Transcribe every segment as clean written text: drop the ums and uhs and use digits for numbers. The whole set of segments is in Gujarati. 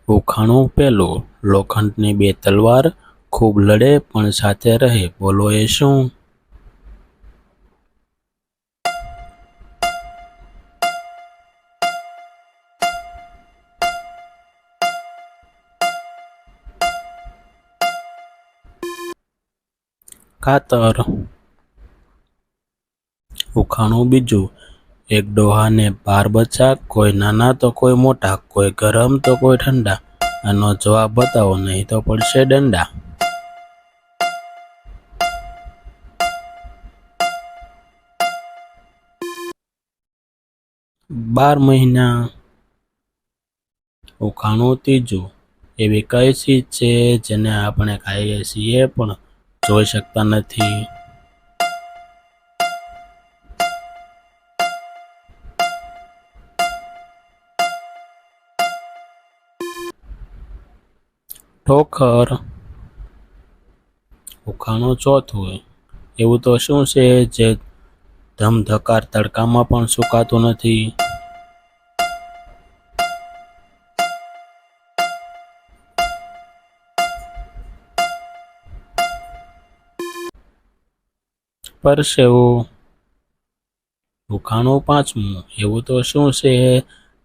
ઉખાણું પહેલું. લોખંડની બે તલવાર, ખૂબ લડે પણ સાથે રહે. બોલો એ શું? કાતર. ઉખાણું બીજું. એક ડોહાને 12 બચ્ચા, કોઈ નાના તો કોઈ મોટા, કોઈ ગરમ તો કોઈ ઠંડા. આનો જવાબ બતાવો, નહીં તો પડશે દંડા. 12 મહિના. ઉખાણું ત્રીજું. એવી કઈ ચીજ છે જેને આપણે ખાઈએ છીએ પણ જોઈ શકતા નથી? ઠોકર. ઉખાણું ચોથું. એવું તો શું છે જે ધમધકાર તડકામાં પણ સુકાતું નથી? પરસેવો. ઉખાણું પાંચમું. એવું તો શું છે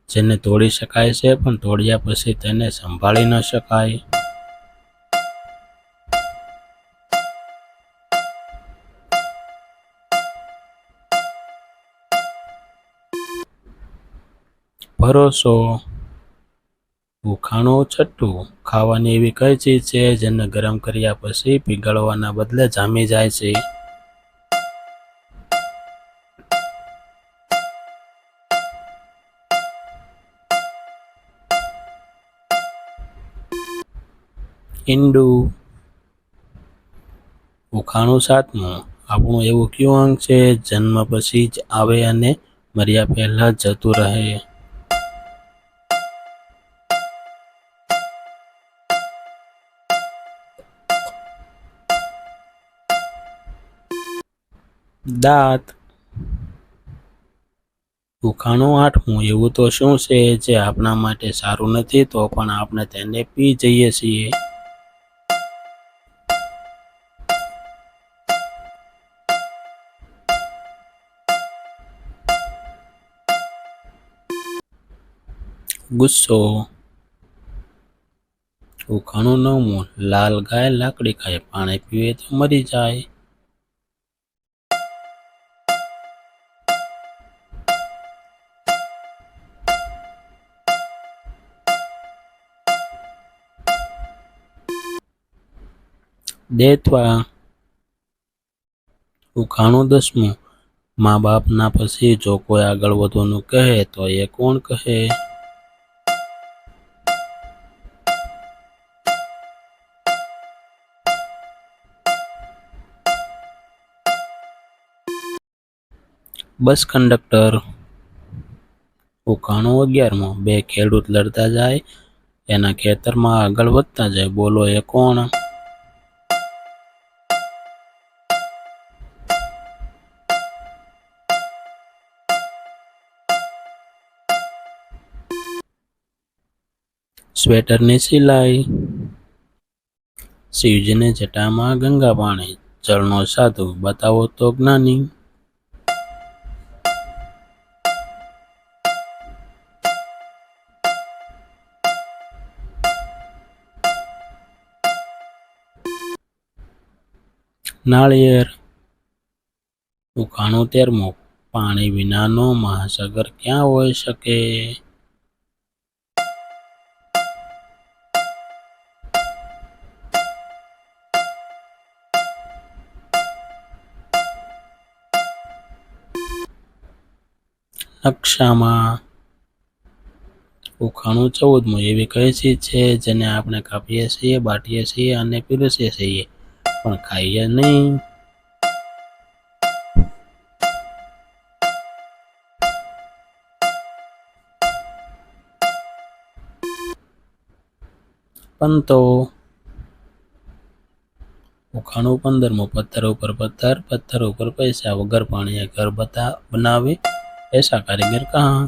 જેને તોડી શકાય છે પણ તોડ્યા પછી તેને સંભાળી ન શકાય? ભરોસો. ઉખાણું છઠ્ઠું. ખાવાની એવી કઈ ચીજ છે જેને ગરમ કર્યા પછી પીગળવાના બદલે જામી જાય છે? ઈંડું. ઉખાણું સાતમું. આપણું એવું કયું અંગ છે જન્મ પછી જ આવે અને મર્યા પહેલા જ જતું રહે? દાંત. ઉખાણું આઠમું. એવું તો શું છે જે આપણા માટે સારું નથી તો પણ આપણે તેને પી જઈએ છીએ? ગુસ્સો. ઉખાણું નવમું. લાલ ગાય લાકડી ખાય, પાણી પીવે તો મરી જાય. દેતવા. ઉખાણું દસમું. મા બાપના પછી જો કોઈ આગળ વધવાનું કહે તો એ કોણ કહે? બસ કંડક્ટર. ઉખાણું 11મું. બે ખેડૂત લડતા જાય, એના ખેતરમાં આગળ વધતા જાય. બોલો એ કોણ? સ્વેટરની સિલાઈ. શિવજીને જટામાં ગંગા પાણી, જળનો સાધુ, બતાવો તો જ્ઞાની. નાળિયેર. ઉખાણું 13મું. પાણી વિનાનો મહાસાગર ક્યાં હોઈ શકે? નકશામાં. ઉખાણું 14મું. એવી કઈ ચીજ છે જેને આપણે કાપીએ છીએ, બાટીએ છીએ અને પીરસીએ છીએ પણ ખાઈએ નહીં? પંતો. ઉખાણું 15મું. પથ્થર ઉપર પથ્થર, પથ્થર ઉપર પૈસા, વગર પાણીએ ઘર બનાવે ऐसा कारीगर कहाँ?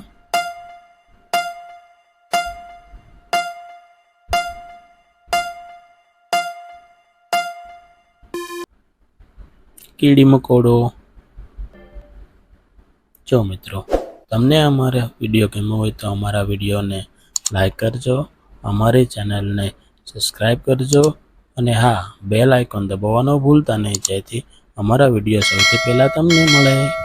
કીડી મકોડો. જો મિત્રો, તમને અમારા વિડીયો ગમ્યો હોય તો અમારા વિડીયોને લાઈક કરજો, અમારી ચેનલને સબસ્ક્રાઈબ કરજો અને હા, બેલ આઇકોન દબાવવાનું ભૂલતા નહીં, જેથી અમારા વિડીયો સૌથી પહેલાં તમને મળે.